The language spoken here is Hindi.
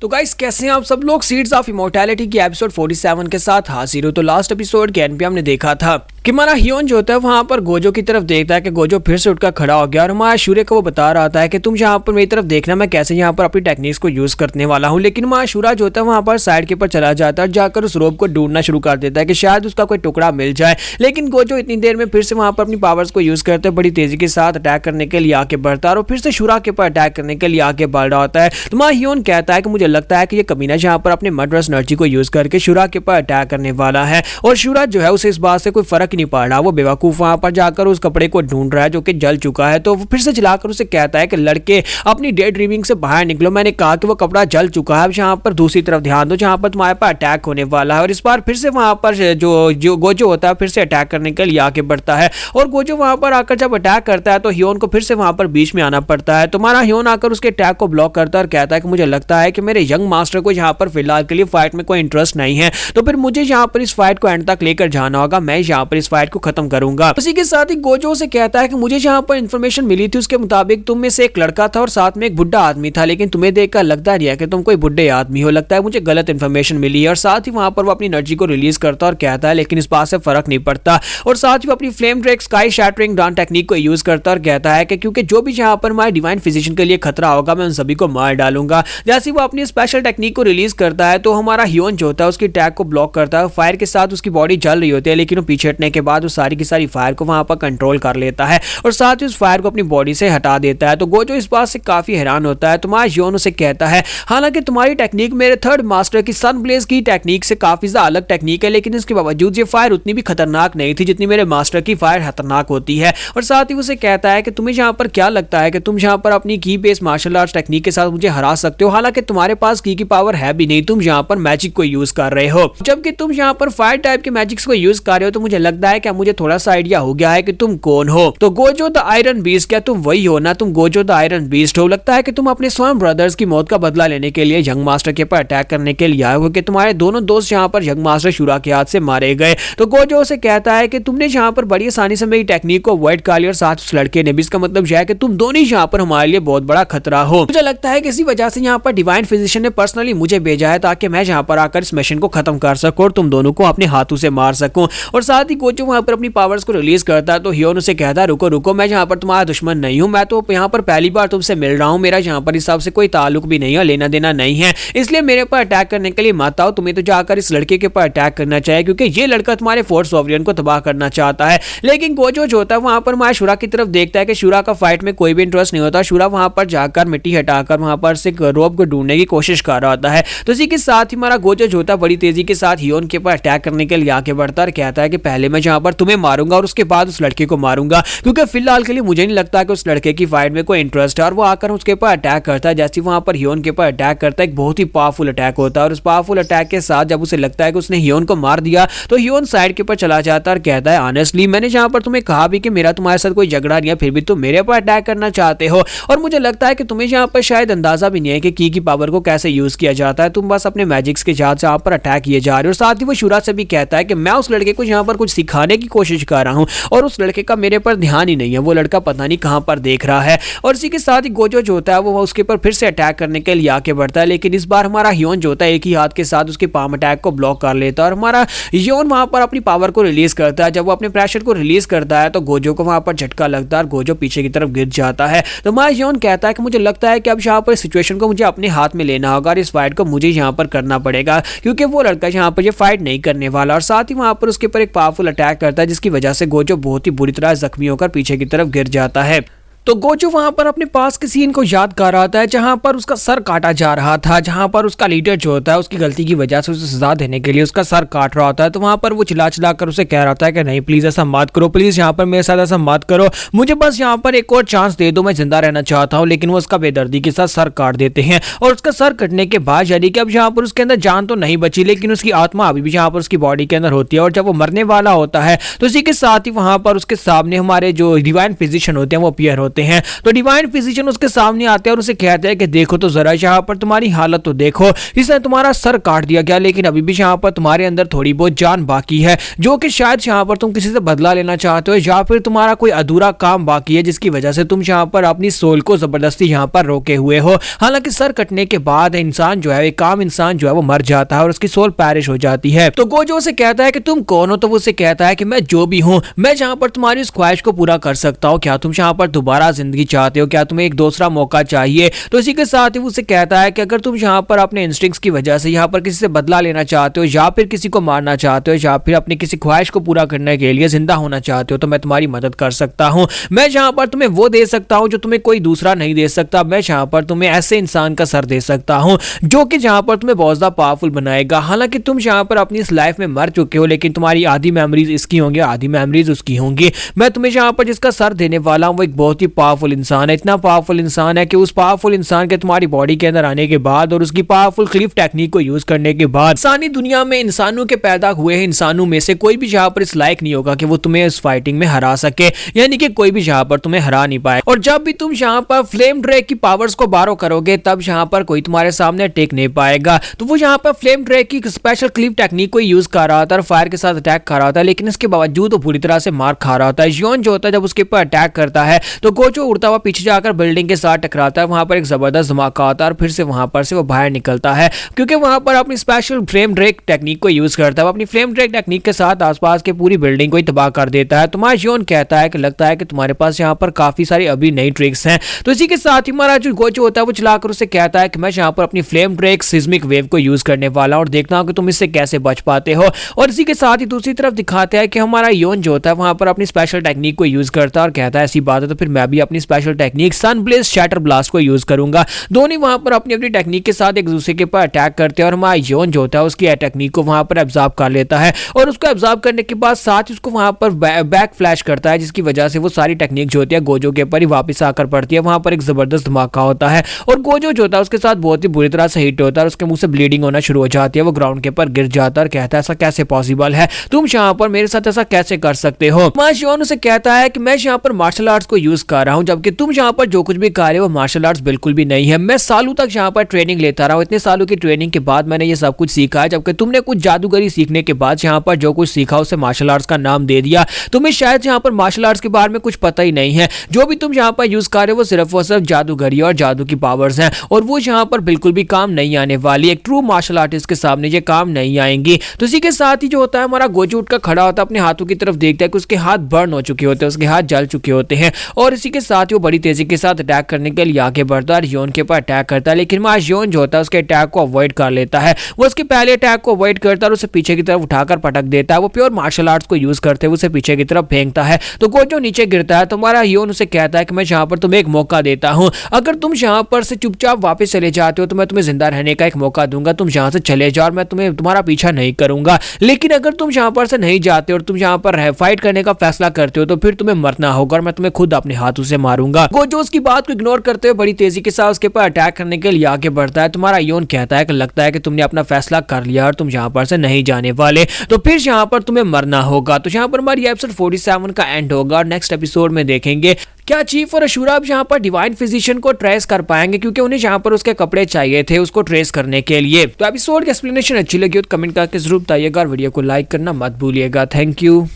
तो गाइस कैसे हैं आप सब लोग। सीड्स ऑफ इमोर्टैलिटी की एपिसोड 47 के साथ हाजिर हो। तो लास्ट एपिसोड के एंड पे हमने देखा था कि हमारा हियोन जो होता है वहां पर गोजो की तरफ देखता है कि गोजो फिर से उठकर खड़ा हो गया और हमारा शूर्य को वो बता रहा था कि तुम यहाँ पर मेरी तरफ देखना, मैं कैसे यहाँ पर अपनी टेक्निक्स को यूज करने वाला हूँ। लेकिन हमारा शूरा जो होता है वहां पर साइड के ऊपर चला जाता है और जाकर उस रोप को ढूंढना शुरू कर देता है कि शायद उसका कोई टुकड़ा मिल जाए। लेकिन गोजो इतनी देर में फिर से वहां पर अपनी पावर्स को यूज करते बड़ी तेजी के साथ अटैक करने के लिए आके बढ़ता है और फिर से शूरा के ऊपर अटैक करने के लिए आगे बढ़ रहा होता है। तो हमारा हियोन कहता है कि मुझे लगता है कि ये कमीना जहाँ पर अपने मर्डरस एनर्जी को यूज करके शूरा के ऊपर अटैक करने वाला है। और शूरा जो है उसे इस बात से कोई फर्क ही नहीं पड़ रहा। वो बेवकूफ वहां पर जाकर उस कपड़े को ढूंढ रहा है जो कि जल चुका है। तो वो फिर से जलाकर उसे कहता है कि लड़के अपनी डे ड्रीमिंग से बाहर निकलो, मैंने कहा कि वो कपड़ा जल चुका है, अब यहाँ पर दूसरी तरफ ध्यान दो जहाँ पर तुम्हारे पास अटैक होने वाला है। और इस बार फिर से वहां पर जो गोजो होता है फिर से अटैक करने के लिए आगे बढ़ता है और गोजो वहां पर आकर जब अटैक करता है तो हियोन को फिर से वहां पर बीच में आना पड़ता है। तो हमारा हियोन आकर उसके अटैक को ब्लॉक करता है और कहता है कि मुझे लगता है कि मेरे यंग मास्टर को यहाँ पर फिलहाल के लिए फाइट में कोई इंटरेस्ट नहीं है, तो फिर मुझे यहाँ पर इस फाइट को एंड तक लेकर जाना होगा, मैं यहाँ पर इस फाइट को खत्म करूंगा। उसी के साथ ही गोजो से कहता है कि मुझे जहाँ पर इन्फॉर्मेशन मिली थी उसके मुताबिक तुम में से एक लड़का था और साथ में एक बुढ़ा आदमी था, लेकिन तुम्हें देखकर लगता नहीं है कि तुम कोई बुढ़े आदमी हो, लगता है मुझे गलत इन्फॉर्मेशन मिली है। और साथ ही वहां पर वो अपनी एनर्जी को रिलीज करता है और कहता है लेकिन इस बात से फर्क नहीं पड़ता। और साथ ही वो अपनी flame drag sky shattering down technique को यूज करता है और कहता है कि क्योंकि जो भी यहाँ पर हमारे डिवाइन फिजिशियन के लिए खतरा होगा मैं उन सभी को मार डालूंगा। जैसे वो अपनी स्पेशल टेक्निक को रिलीज करता है तो हमारा हियोन जो होता है उसकी अटैक को ब्लॉक करता है। फायर के साथ उसकी बॉडी जल रही होती है, लेकिन वो पीछे हटने के बाद वो सारी की सारी फायर को वहां पर कंट्रोल कर लेता है और साथ ही उस फायर को अपनी बॉडी से हटा देता है। तो गोजो इस बात से काफी हैरान होता है। तुम्हारा हियोन उसे कहता है हालांकि तुम्हारी टेक्निक मेरे थर्ड मास्टर की सन ब्लेज की टेक्निक से काफी ज्यादा अलग टेक्निक है, लेकिन इसके बावजूद ये फायर उतनी भी खतरनाक नहीं थी जितनी मेरे मास्टर की फायर खतरनाक होती है। और साथ ही उसे कहता है कि तुम्हें यहाँ पर क्या लगता है कि तुम यहाँ पर अपनी की बेस्ड मार्शल आर्ट्स टेक्निक के साथ मुझे हरा सकते हो, हालांकि तुम्हारे पास की पावर है भी नहीं, तुम यहाँ पर मैजिक को यूज कर रहे हो, जबकि तुम यहाँ पर फायर टाइप के मैजिक्स को यूज कर रहे हो। तो मुझे लगता है कि मुझे थोड़ा सा आइडिया हो गया है कि तुम कौन हो। तो गोजो द आयरन बीस्ट, क्या तुम वही हो ना? तुम गोजो द आयरन बीस्ट हो। लगता है कि तुम अपने स्वयं ब्रदर्स की मौत का बदला लेने के लिए यंग मास्टर के ऊपर अटैक करने के लिए आए हो कि तुम्हारे दोनों दोस्त यहाँ पर यंग मास्टर शूरा के हाथ से मारे गए। तो गोजो से कहता है कि तुमने यहाँ पर बड़ी आसानी से मेरी टेक्निक को अवॉइड कर लिया और साथ उस लड़के ने भी, इसका मतलब यह है कि तुम दोनों यहाँ पर हमारे लिए बहुत बड़ा खतरा हो। मुझे लगता है कि इसी वजह से यहाँ पर डिवाइन फिजिशियन ने पर्सनली मुझे भेजा है ताकि मैं यहाँ पर आकर इस मिशन को खत्म कर सकूं और तुम दोनों को अपने हाथों से मार सकूं। और साथ ही गोजो वहां पर अपनी पावर्स को रिलीज करता है तो हियोन उसे कहता है रुको रुको, मैं यहाँ पर तुम्हारा दुश्मन नहीं हूँ, मैं तो यहाँ पर पहली बार तुमसे मिल रहा हूँ, मेरा यहाँ पर इस हिसाब से कोई ताल्लुक भी नहीं है, लेना देना नहीं है, इसलिए मेरे ऊपर अटैक करने के लिए मत आओ। तुम्हें तो जाकर इस लड़के के ऊपर अटैक करना चाहिए क्योंकि ये लड़का तुम्हारे फोर्थ सॉवरियन को तबाह करना चाहता है। लेकिन गोजो जो होता है वहां पर हमारे शूरा की तरफ देखता है कि शूरा का फाइट में कोई भी इंटरेस्ट नहीं होता। शूरा वहां पर जाकर मिट्टी हटाकर वहां पर से रोप को ढूंढने की कोशिश कर रहा होता है। तो इसी के साथ ही हमारा गोजो जो होता है बड़ी तेजी के साथ हियोन के ऊपर अटैक करने के लिए आगे बढ़ता है, कहता है कि पहले मैं जहां पर तुम्हें मारूंगा और उसके बाद उस लड़के को मारूंगा, क्योंकि फिलहाल के लिए मुझे नहीं लगता कि उस लड़के की फाइट में कोई इंटरेस्ट है। और वो आकर उसके ऊपर अटैक करता है। जैसे वहां पर हियोन के ऊपर अटैक करता है, एक बहुत ही पावरफुल अटैक होता है और उस पावरफुल अटैक के साथ जब उसे लगता है कि उसने हियोन को मार दिया तो हियोन साइड के ऊपर चला जाता है और कहता है ऑनेस्टली मैंने जहां पर तुम्हें कहा भी कि मेरा तुम्हारे साथ कोई झगड़ा नहीं है, फिर भी तुम मेरे ऊपर अटैक करना चाहते हो। और मुझे लगता है कि तुम्हें यहाँ पर शायद अंदाजा भी नहीं है कि की पावर को कैसे यूज किया जाता है, तुम बस अपने मैजिक्स के जहाज से यहाँ पर अटैक किए जा रहे हो। साथ ही वो शूरा से भी कहता है कि मैं उस लड़के को यहाँ पर कुछ सिखाने की कोशिश कर रहा हूँ और उस लड़के का मेरे पर ध्यान ही नहीं है, वो लड़का पता नहीं कहां पर देख रहा है। और इसी के साथ ही गोजो जो होता है वो उसके ऊपर फिर से अटैक करने के लिए आके बढ़ता है, लेकिन इस बार हमारा हियोन जो होता है एक ही हाथ के साथ उसके पाम अटैक को ब्लॉक कर लेता है और हमारा हियोन वहां पर अपनी पावर को रिलीज करता है। जब वो अपने प्रेशर को रिलीज करता है तो गोजो को वहां पर झटका लगता है और गोजो पीछे की तरफ गिर जाता है। तो हमारा हियोन कहता है कि मुझे लगता है कि अब यहाँ पर सिचुएशन को मुझे अपने हाथ में लेना होगा और इस फाइट को मुझे यहाँ पर करना पड़ेगा क्योंकि वो लड़का यहाँ पर ये फाइट नहीं करने वाला। और साथ ही वहां पर उसके ऊपर एक पावरफुल अटैक करता है जिसकी वजह से गोजो बहुत ही बुरी तरह जख्मी होकर पीछे की तरफ गिर जाता है। तो गोजो वहां पर अपने पास के सीन को याद कर रहा था जहां पर उसका सर काटा जा रहा था, जहां पर उसका लीडर जो होता है उसकी गलती की वजह से उसे सजा देने के लिए उसका सर काट रहा होता है। तो वहां पर वो चिल्ला चिल्ला कर उसे कह रहा था कि नहीं प्लीज ऐसा मत करो, प्लीज यहाँ पर मेरे साथ ऐसा मत करो, मुझे बस यहाँ पर एक और चांस दे दो, मैं जिंदा रहना चाहता हूँ। लेकिन वो उसका बेदर्दी के साथ सर काट देते हैं और उसका सर कटने के बाद यानी कि अब यहाँ पर उसके अंदर जान तो नहीं बची लेकिन उसकी आत्मा अभी भी यहाँ पर उसकी बॉडी के अंदर होती है। और जब वो मरने वाला होता है तो इसी के साथ ही वहां पर उसके सामने हमारे जो डिवाइन फिजिशियन होते हैं वो अपीयर होते होते हैं। तो डिवाइन फिजिशियन उसके सामने आते हैं और उसे कहते हैं कि देखो तो जरा यहाँ पर तुम्हारी हालत तो देखो, इसने तुम्हारा सर काट दिया गया लेकिन अभी भी यहाँ पर तुम्हारे अंदर थोड़ी बहुत जान बाकी है, जो कि शायद यहाँ पर तुम किसी से बदला लेना चाहते हो या फिर तुम्हारा कोई अधूरा काम बाकी है जिसकी वजह से तुम यहाँ पर अपनी सोल को जबरदस्ती यहाँ पर रोके हुए हो। हालांकि सर कटने के बाद इंसान जो है, एक काम इंसान जो है वो मर जाता है और उसकी सोल पैरिश हो जाती है। तो गोजो से कहता है कि तुम कौन हो? तो वो उसे कहता है कि मैं जो भी हूँ, मैं यहाँ पर तुम्हारी उस ख्वाहिश को पूरा कर सकता हूँ। क्या तुम यहाँ पर दोबारा जिंदगी चाहते हो? क्या तुम्हें एक दूसरा मौका चाहिए? तो इसी के साथ ही उसे कहता है कि अगर तुम यहाँ पर अपने इंस्टिंक्ट्स की वजह से यहाँ पर किसी से बदला लेना चाहते हो या फिर किसी को मारना चाहते हो या फिर अपनी किसी ख्वाहिश को पूरा करने के लिए जिंदा होना चाहते हो तो मैं तुम्हारी मदद कर सकता हूँ। मैं यहाँ पर तुम्हें वो दे सकता हूँ जो तुम्हें कोई दूसरा नहीं दे सकता। मैं यहाँ पर तुम्हें ऐसे इंसान का सर दे सकता हूँ जो कि जहाँ पर तुम्हें बहुत ज्यादा पावरफुल बनाएगा। हालांकि तुम यहाँ पर अपनी इस लाइफ में मर चुके हो लेकिन तुम्हारी आधी मेमोरीज इसकी होंगी, आधी मेमोरीज उसकी होंगी। मैं तुम्हें यहाँ पर जिसका सर देने वाला हूँ वो एक बहुत ही पावरफुल इंसान है, इतना पावरफुल इंसान है कि उस पावरफुल इंसान के तुम्हारी बॉडी के अंदर आने के बाद और उसकी पावरफुल क्लिफ टेक्निक को यूज करने के बाद इंसानी दुनिया में इंसानों के पैदा हुए हैं इंसानों में से कोई भी यहाँ पर इस लायक नहीं होगा कि वो तुम्हें इस फाइटिंग में हरा सके, यानी कि कोई भी यहाँ पर तुम्हें हरा नहीं पाए। और जब भी तुम यहाँ पर फ्लेम ड्रैग की पावर्स को बारो करोगे तब यहाँ पर कोई तुम्हारे सामने टेक नहीं पाएगा। तो वो यहाँ पर फ्लेम ड्रैग की स्पेशल क्लिप टेक्निक को यूज कर रहा था और फायर के साथ अटैक कर रहा था, लेकिन इसके बावजूद वो पूरी तरह से मार खा रहा था। योन जो होता है जब उसके ऊपर अटैक करता है तो गोजो उड़ता हुआ पीछे जाकर बिल्डिंग के साथ टकराता है, वहां पर एक जबरदस्त धमाका आता है और फिर से वहां पर से वो बाहर निकलता है क्योंकि वहां पर अपनी स्पेशल फ्लेम ड्रैग टेक्निक को यूज करता है। वो अपनी फ्लेम ड्रैग टेक्निक के साथ आसपास के पूरी बिल्डिंग को ही तबाह कर देता है। तुम्हारा योन कहता है कि लगता है कि तुम्हारे पास यहाँ पर काफी सारी अभी नई ट्रिक्स हैं। तो इसी के साथ ही हमारा जो गोजो होता है वो चलाकर उसे कहता है कि मैं यहाँ पर अपनी फ्लेम ड्रैग सिस्मिक वेव को यूज करने वाला हूँ और देखना हो कि तुम इससे कैसे बच पाते हो। और इसी के साथ ही दूसरी तरफ दिखाते हैं कि हमारा योन जो होता है वहां पर अपनी स्पेशल टेक्निक को यूज करता है और कहता है ऐसी बात है तो फिर मैं भी अपनी स्पेशल टेक्निक सन ब्लेज शैटर ब्लास्ट को यूज करूंगा। दोनों वहां पर अपनी अपनी टेक्निक के साथ एक दूसरे के ऊपर अटैक करते हैं और हमारा योन जो होता है उसकी टेक्निक को वहां पर एब्जॉर्ब कर लेता है और उसको एब्जॉर्ब करने के बाद साथ ही उसको वहां पर बैक फ्लैश करता है जिसकी वजह से वो सारी टेक्निक जो होती है गोजो के ऊपर ही वापस आकर पड़ती है। वहां पर एक जबरदस्त धमाका होता है और गोजो जो होता है उसके साथ बहुत ही बुरी तरह से हिट होता है और उसके मुंह से ब्लीडिंग होना शुरू हो जाती है। वो ग्राउंड के ऊपर गिर जाता है और कहता है ऐसा कैसे पॉसिबल है, तुम यहाँ पर मेरे साथ ऐसा कैसे कर सकते हो। योन उसे कहता है कि मैं यहाँ पर मार्शल आर्ट्स को यूज कर रहा हूँ जबकि तुम यहाँ पर जो कुछ भी कर रहे हो मार्शल आर्ट्स बिल्कुल भी नहीं है। मैं सालों तक यहाँ पर ट्रेनिंग लेता रहा हूँ, इतने सालों की ट्रेनिंग के बाद मैंने ये सब कुछ सीखा है जबकि तुमने कुछ जादूगरी सीखने के बाद यहाँ पर जो कुछ सीखा उसे मार्शल आर्ट्स का नाम दे दिया। तुम्हें शायद यहाँ पर मार्शल आर्ट्स के बारे में कुछ पता ही नहीं है, जो भी तुम यहाँ पर यूज कर रहे हो वो सिर्फ जादूगरी और जादू की पावर्स हैं और वो यहाँ पर बिल्कुल भी काम नहीं आने वाली। एक ट्रू मार्शल आर्टिस्ट के सामने ये काम नहीं आएंगी। तो इसी के साथ ही जो होता है हमारा गोजो उठकर खड़ा होता है, अपने हाथों की तरफ देखता है कि उसके हाथ बर्न हो चुके होते हैं, उसके हाथ जल चुके होते हैं और इसी के साथ ही वो बड़ी तेजी के साथ अटैक करने के लिए आगे बढ़ता है और योन के ऊपर अटैक करता है, लेकिन वहां योन जो होता है उसके अटैक को अवॉइड कर लेता है। वो उसके पहले अटैक को अवॉइड करता है और उसे पीछे की तरफ उठाकर पटक देता है। वो प्योर मार्शल आर्ट्स को यूज करते हुए उसे पीछे की तरफ फेंकता है तो गोजो नीचे गिरता है। तो हमारा योन उसे कहता है कि मैं यहाँ पर तुम्हें एक मौका देता हूँ, अगर तुम यहाँ पर से चुपचाप वापस चले जाते हो तो मैं तुम्हें जिंदा रहने का एक मौका दूंगा। तुम यहाँ से चले जाओ और मैं तुम्हें तुम्हारा पीछा नहीं करूंगा, लेकिन अगर तुम यहाँ पर से नहीं जाते और तुम यहाँ पर फाइट करने का फैसला करते हो तो फिर तुम्हें मरना होगा और मैं तुम्हें खुद अपने हाथों से मारूंगा। गोजो उसकी बात को इग्नोर करते हुए बड़ी तेजी के साथ उसके ऊपर अटैक करने के लिए आगे बढ़ता है। तुम्हारा योन कहता है कि लगता है कि तुमने अपना फैसला कर लिया और तुम यहाँ पर से नहीं जाने वाले, तो फिर यहाँ पर तुम्हें मरना होगा। तो यहाँ पर हमारी एपिसोड 47 का एंड होगा और नेक्स्ट एपिसोड में देखेंगे क्या चीफ और अशूरा अब यहाँ पर डिवाइन फिजिशियन को ट्रेस कर पाएंगे, क्योंकि उन्हें यहाँ पर उसके कपड़े चाहिए थे उसको ट्रेस करने के लिए। तो एपिसोड की एक्सप्लेनेशन अच्छी लगी हो तो कमेंट करके जरूर बताइएगा और वीडियो को लाइक करना मत भूलिएगा। Thank you.